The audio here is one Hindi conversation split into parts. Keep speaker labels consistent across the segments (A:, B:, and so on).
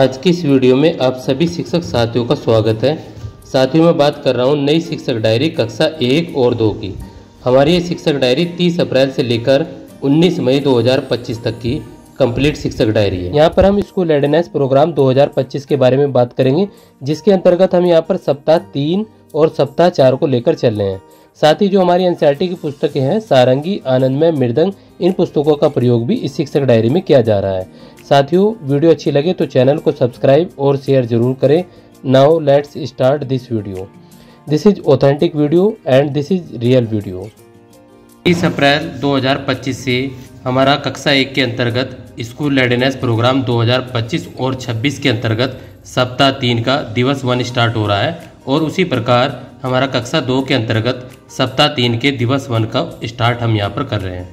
A: आज की इस वीडियो में आप सभी शिक्षक साथियों का स्वागत है। साथियों मैं बात कर रहा हूं नई शिक्षक डायरी कक्षा 1 और 2 की। हमारी ये शिक्षक डायरी 30 अप्रैल से लेकर 19 मई 2025 तक की कंप्लीट शिक्षक डायरी है। यहाँ पर हम स्कूल रेडीनेस प्रोग्राम 2025 के बारे में बात करेंगे, जिसके अंतर्गत हम यहाँ पर सप्ताह 3 और सप्ताह 4 को लेकर चल रहे हैं। साथ ही जो हमारी एनसीईआरटी की पुस्तकें हैं सारंगी, आनंदमय, मृदंग, इन पुस्तकों का प्रयोग भी इस शिक्षक डायरी में किया जा रहा है। साथियों वीडियो अच्छी लगे तो चैनल को सब्सक्राइब और शेयर जरूर करें। Now let's start this video. This is authentic video and this is real video. 30 अप्रैल 2025 से हमारा कक्षा 1 के अंतर्गत स्कूल रेडीनेस प्रोग्राम 2025 और 26 के अंतर्गत सप्ताह 3 का दिवस 1 स्टार्ट हो रहा है और उसी प्रकार हमारा कक्षा 2 के अंतर्गत सप्ताह 3 के दिवस 1 का स्टार्ट हम यहाँ पर कर रहे हैं।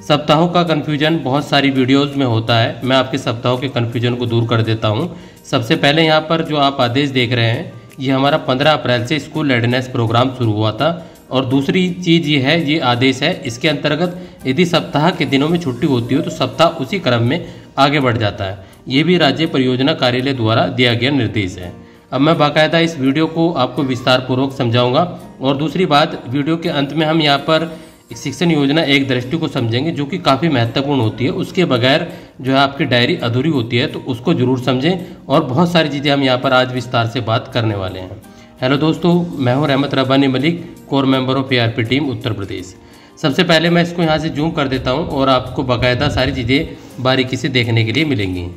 A: सप्ताहों का कन्फ्यूजन बहुत सारी वीडियोस में होता है, मैं आपके सप्ताहों के कन्फ्यूजन को दूर कर देता हूँ। सबसे पहले यहाँ पर जो आप आदेश देख रहे हैं ये हमारा 15 अप्रैल से स्कूल रेडीनेस प्रोग्राम शुरू हुआ था और दूसरी चीज़ ये है, ये आदेश है, इसके अंतर्गत यदि सप्ताह के दिनों में छुट्टी होती हो तो सप्ताह उसी क्रम में आगे बढ़ जाता है। ये भी राज्य परियोजना कार्यालय द्वारा दिया गया निर्देश है। अब मैं बाकायदा इस वीडियो को आपको विस्तार पूर्वक समझाऊंगा और दूसरी बात, वीडियो के अंत में हम यहाँ पर शिक्षण योजना एक दृष्टि को समझेंगे जो कि काफ़ी महत्वपूर्ण होती है। उसके बगैर जो है आपकी डायरी अधूरी होती है, तो उसको जरूर समझें और बहुत सारी चीज़ें हम यहाँ पर आज विस्तार से बात करने वाले हैं। हेलो दोस्तों, मैं हूँ Rahmat Rabbani Malik, core member of ARP team Uttar Pradesh. सबसे पहले मैं इसको यहाँ से जूम कर देता हूँ और आपको बाकायदा सारी चीज़ें बारीकी से देखने के लिए मिलेंगी।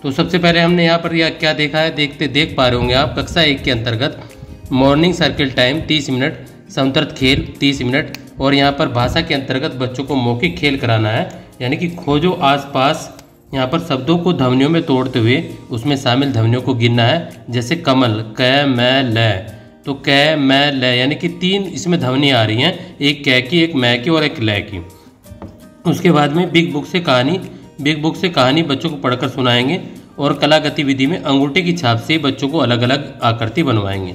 A: तो सबसे पहले हमने यहाँ पर क्या देखा है, देख पा रहे होंगे आप, कक्षा 1 के अंतर्गत मॉर्निंग सर्किल टाइम 30 मिनट, समतर्थ खेल 30 मिनट और यहाँ पर भाषा के अंतर्गत बच्चों को मौखिक खेल कराना है, यानी कि खोजो आसपास। यहाँ पर शब्दों को ध्वनियों में तोड़ते हुए उसमें शामिल ध्वनियों को गिनना है, जैसे कमल, क, मैं, ल। तो क, मैं, ल यानी कि 3 इसमें ध्वनि आ रही हैं, एक क की, एक मैं की और एक ल की। उसके बाद में बिग बुक से कहानी बच्चों को पढ़कर सुनाएंगे और कला गतिविधि में अंगूठे की छाप से बच्चों को अलग अलग आकृति बनवाएंगे।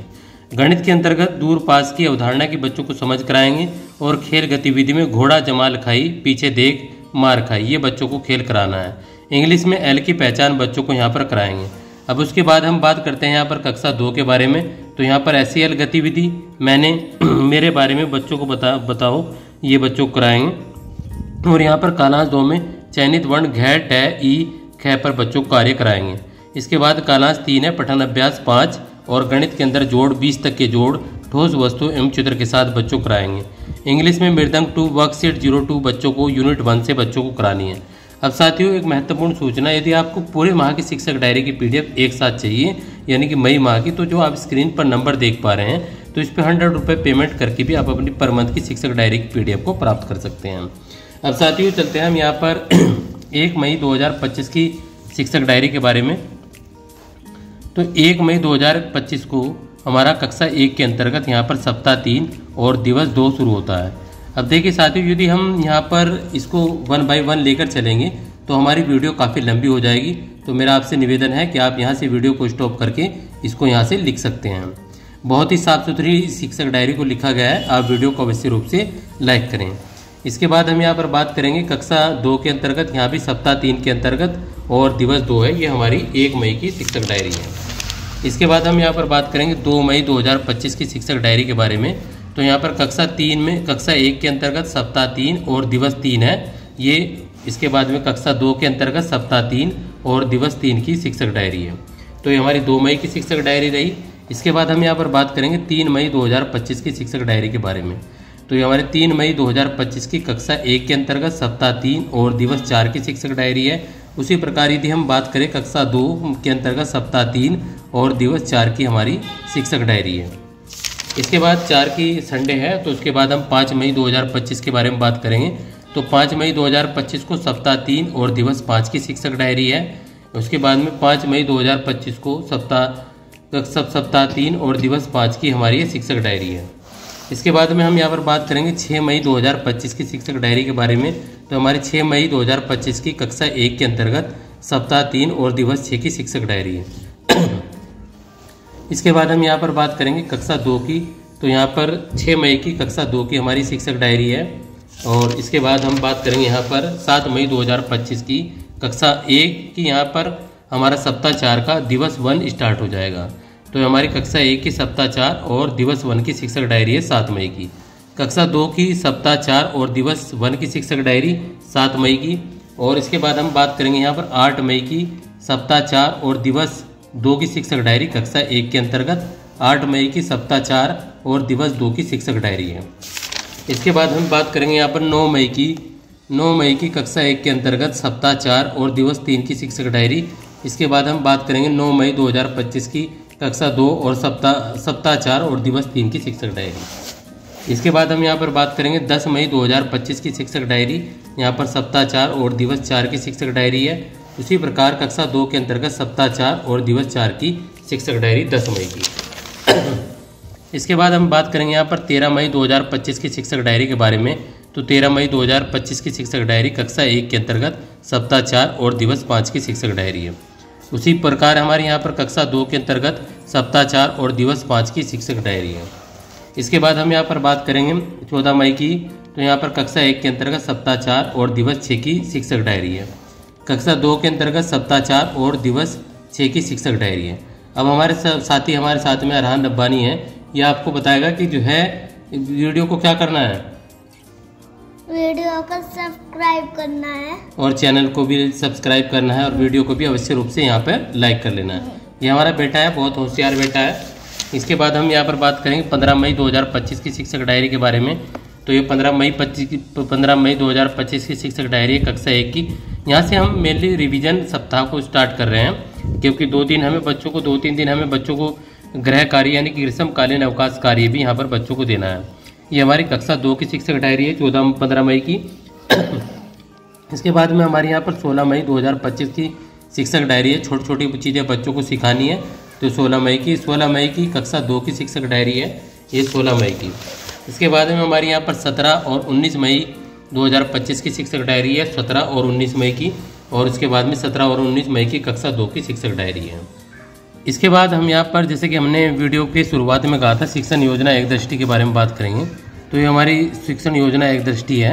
A: गणित के अंतर्गत दूर पास की अवधारणा की बच्चों को समझ कराएंगे और खेल गतिविधि में घोड़ा जमाल खाई, पीछे देख, मार खाई, ये बच्चों को खेल कराना है। इंग्लिश में एल की पहचान बच्चों को यहाँ पर कराएंगे। अब उसके बाद हम बात करते हैं यहाँ पर कक्षा 2 के बारे में। तो यहाँ पर SEL गतिविधि मैंने मेरे बारे में बच्चों को बताओ, ये बच्चों को कराएंगे। और यहाँ पर कालांश 2 में चयनित वर्ण घ, ट, ई, ख पर बच्चों को कार्य कराएंगे। इसके बाद कालांश 3 है पठन अभ्यास 5 और गणित के अंदर जोड़ 20 तक के जोड़ ठोस वस्तु एवं चित्र के साथ बच्चों को कराएंगे। इंग्लिश में मृदंग 2 वर्कशीट 02 बच्चों को यूनिट 1 से बच्चों को करानी है। अब साथियों एक महत्वपूर्ण सूचना, यदि आपको पूरे माह की शिक्षक डायरी की PDF एक साथ चाहिए, यानी कि मई माह की, तो जो आप स्क्रीन पर नंबर देख पा रहे हैं, तो इस पर 100 रुपये पेमेंट करके भी आप अपनी पर मंथ की शिक्षक डायरी की PDF को प्राप्त कर सकते हैं। अब साथियों चलते हैं हम यहाँ पर 1 मई 2025 की शिक्षक डायरी के बारे में। तो 1 मई 2025 को हमारा कक्षा 1 के अंतर्गत यहाँ पर सप्ताह 3 और दिवस 2 शुरू होता है। अब देखिए साथियों, यदि हम यहाँ पर इसको 1 बाय 1 लेकर चलेंगे तो हमारी वीडियो काफ़ी लंबी हो जाएगी। तो मेरा आपसे निवेदन है कि आप यहाँ से वीडियो को स्टॉप करके इसको यहाँ से लिख सकते हैं। बहुत ही साफ़ सुथरी शिक्षक डायरी को लिखा गया है, आप वीडियो को अवश्य रूप से लाइक करें। इसके बाद हम यहाँ पर बात करेंगे कक्षा 2 के अंतर्गत, यहाँ भी सप्ताह 3 के अंतर्गत और दिवस 2 है, ये हमारी 1 मई की शिक्षक डायरी है। इसके बाद हम यहाँ पर बात करेंगे 2 मई 2025 की शिक्षक डायरी के बारे में। तो यहाँ पर कक्षा 3 में कक्षा 1 के अंतर्गत सप्ताह 3 और दिवस 3 है ये। इसके बाद में कक्षा 2 के अंतर्गत सप्ताह 3 और दिवस 3 की शिक्षक डायरी है। तो ये हमारी 2 मई की शिक्षक डायरी रही। इसके बाद हम यहाँ पर बात करेंगे 3 मई 2025 की शिक्षक डायरी के बारे में। तो ये हमारे 3 मई 2025 की कक्षा 1 के अंतर्गत सप्ताह 3 और दिवस 4 की शिक्षक डायरी है। उसी प्रकार यदि हम बात करें कक्षा 2 के अंतर्गत सप्ताह 3 और दिवस 4 की हमारी शिक्षक डायरी है। इसके बाद 4 की संडे है, तो उसके बाद हम 5 मई 2025 के बारे में बात करेंगे। तो 5 मई 2025 को सप्ताह 3 और दिवस 5 की शिक्षक डायरी है। उसके बाद में 5 मई 2025 को सप्ताह 3 और दिवस 5 की हमारी शिक्षक डायरी है। इसके बाद में हम यहाँ पर बात करेंगे 6 मई 2025 की शिक्षक डायरी के बारे में। तो हमारी 6 मई 2025 की कक्षा 1 के अंतर्गत सप्ताह 3 और दिवस 6 की शिक्षक डायरी है। इसके बाद हम यहाँ पर बात करेंगे कक्षा 2 की। तो यहाँ पर 6 मई की कक्षा 2 की हमारी शिक्षक डायरी है। और इसके बाद हम बात करेंगे यहाँ पर 7 मई 2025 की कक्षा 1 की यहाँ पर हमारा सप्ताह 4 का दिवस 1 स्टार्ट हो जाएगा। तो हमारी कक्षा 1 की सप्ताह 4 और दिवस 1 की शिक्षक डायरी है 7 मई की। कक्षा 2 की सप्ताह 4 और दिवस 1 की शिक्षक डायरी 7 मई की। और इसके बाद हम बात करेंगे यहाँ पर 8 मई की सप्ताह 4 और दिवस 2 की शिक्षक डायरी कक्षा 1 के अंतर्गत 8 मई की सप्ताह 4 और दिवस 2 की शिक्षक डायरी है। इसके बाद हम बात करेंगे यहाँ पर 9 मई की कक्षा 1 के अंतर्गत सप्ताह 4 और दिवस 3 की शिक्षक डायरी। इसके बाद हम बात करेंगे 9 मई 2025 की कक्षा 2 और सप्ताह 4 और दिवस 3 की शिक्षक डायरी। इसके बाद हम यहाँ पर बात करेंगे 10 मई 2025 की शिक्षक डायरी। यहाँ पर सप्ताह 4 और दिवस 4 की शिक्षक डायरी है। उसी प्रकार कक्षा 2 के अंतर्गत सप्ताह 4 और दिवस 4 की शिक्षक डायरी 10 मई की। इसके बाद हम बात करेंगे यहाँ पर 13 मई 2025 की शिक्षक डायरी के बारे में। तो 13 मई 2025 की शिक्षक डायरी कक्षा 1 के अंतर्गत सप्ताह 4 और दिवस 5 की शिक्षक डायरी है। उसी प्रकार हमारे यहाँ पर कक्षा 2 के अंतर्गत सप्ताह 4 और दिवस 5 की शिक्षक डायरी है। इसके बाद हम यहाँ पर बात करेंगे 14 मई की। तो यहाँ पर कक्षा 1 के अंतर्गत सप्ताह 4 और दिवस 6 की शिक्षक डायरी है। कक्षा 2 के अंतर्गत सप्ताह 4 और दिवस 6 की शिक्षक डायरी है। अब हमारे साथी हमारे साथ में अरहान रब्बानी है, यह आपको बताएगा कि जो है वीडियो को क्या करना है,
B: वीडियो को सब्सक्राइब करना है
A: और चैनल को भी सब्सक्राइब करना है और वीडियो को भी अवश्य रूप से यहाँ पर लाइक कर लेना है। ये हमारा बेटा है, बहुत होशियार बेटा है। इसके बाद हम यहाँ पर बात करेंगे 15 मई 2025 की शिक्षक डायरी के बारे में। तो ये 15 मई 2025 की शिक्षक डायरी है कक्षा 1 की। यहाँ से हम मेनली रिवीजन सप्ताह को स्टार्ट कर रहे हैं, क्योंकि 2-3 दिन हमें बच्चों को गृह कार्य यानी कि ग्रीष्मकालीन अवकाश कार्य भी यहाँ पर बच्चों को देना है। ये हमारी कक्षा 2 की शिक्षक डायरी है 15 मई की। इसके बाद में हमारे यहाँ पर 16 मई 2025 की शिक्षक डायरी है। छोटी छोटी चीज़ें बच्चों को सिखानी है, तो 16 मई की कक्षा 2 की शिक्षक डायरी है ये 16 मई की। इसके बाद में हमारे यहाँ पर 17 और 19 मई 2025 की शिक्षक डायरी है, 17 और 19 मई की। और इसके बाद में 17 और 19 मई की कक्षा 2 की शिक्षक डायरी है। इसके बाद हम यहाँ पर जैसे कि हमने वीडियो के शुरुआत में कहा था शिक्षण योजना एक दृष्टि के बारे में बात करेंगे। तो ये हमारी शिक्षण योजना एक दृष्टि है।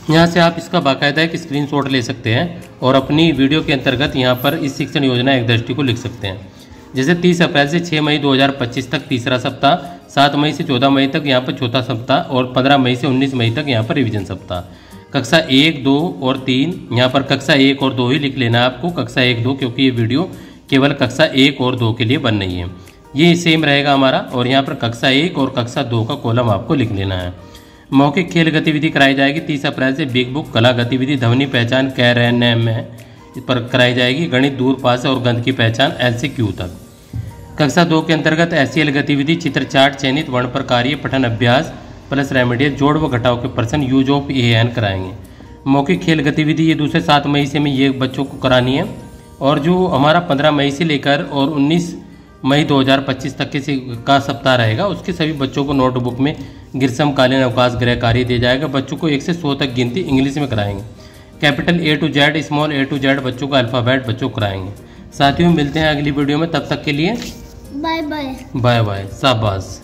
A: यहाँ से आप इसका बाकायदा एक स्क्रीनशॉट ले सकते हैं और अपनी वीडियो के अंतर्गत यहाँ पर इस शिक्षण योजना एक दृष्टि को लिख सकते हैं। जैसे 30 अप्रैल से 6 मई 2025 तक तीसरा सप्ताह, 7 मई से 14 मई तक यहाँ पर चौथा सप्ताह और 15 मई से 19 मई तक यहाँ पर रिवीजन सप्ताह। कक्षा 1, 2 और 3 यहाँ पर कक्षा 1 और 2 ही लिख लेना है आपको, कक्षा 1, 2, क्योंकि ये वीडियो केवल कक्षा 1 और 2 के लिए बन रही है। ये सेम रहेगा हमारा। और यहाँ पर कक्षा 1 और कक्षा 2 का कॉलम आपको लिख लेना है। मौखिक खेल गतिविधि कराई जाएगी 30 अप्रैल से। बिग बुक कला गतिविधि ध्वनि पहचान कैरएनएम पर कराई जाएगी। गणित दूरपास और गंध की पहचान LCQ तक। कक्षा 2 के अंतर्गत SEL गतिविधि चित्र चार्ट चयनित वर्ण पर कार्य पठन अभ्यास प्लस रेमेडियल जोड़ व घटाव के प्रश्न यूज ऑफ AN कराएंगे। मौखिक खेल गतिविधि ये दूसरे 7 मई से में ये बच्चों को करानी है। और जो हमारा 15 मई से लेकर और 19 मई 2025 तक का सप्ताह रहेगा, उसके सभी बच्चों को नोटबुक में ग्रीष्मकालीन अवकाश गृह कार्य दिया जाएगा। बच्चों को 1 से 100 तक गिनती इंग्लिश में कराएंगे। Capital A to Z, small A to Z बच्चों को अल्फ़ाबेट बच्चों को कराएंगे। साथियों मिलते हैं अगली वीडियो में, तब तक के लिए
B: बाय बाय।
A: बाय बाय, शाबाश।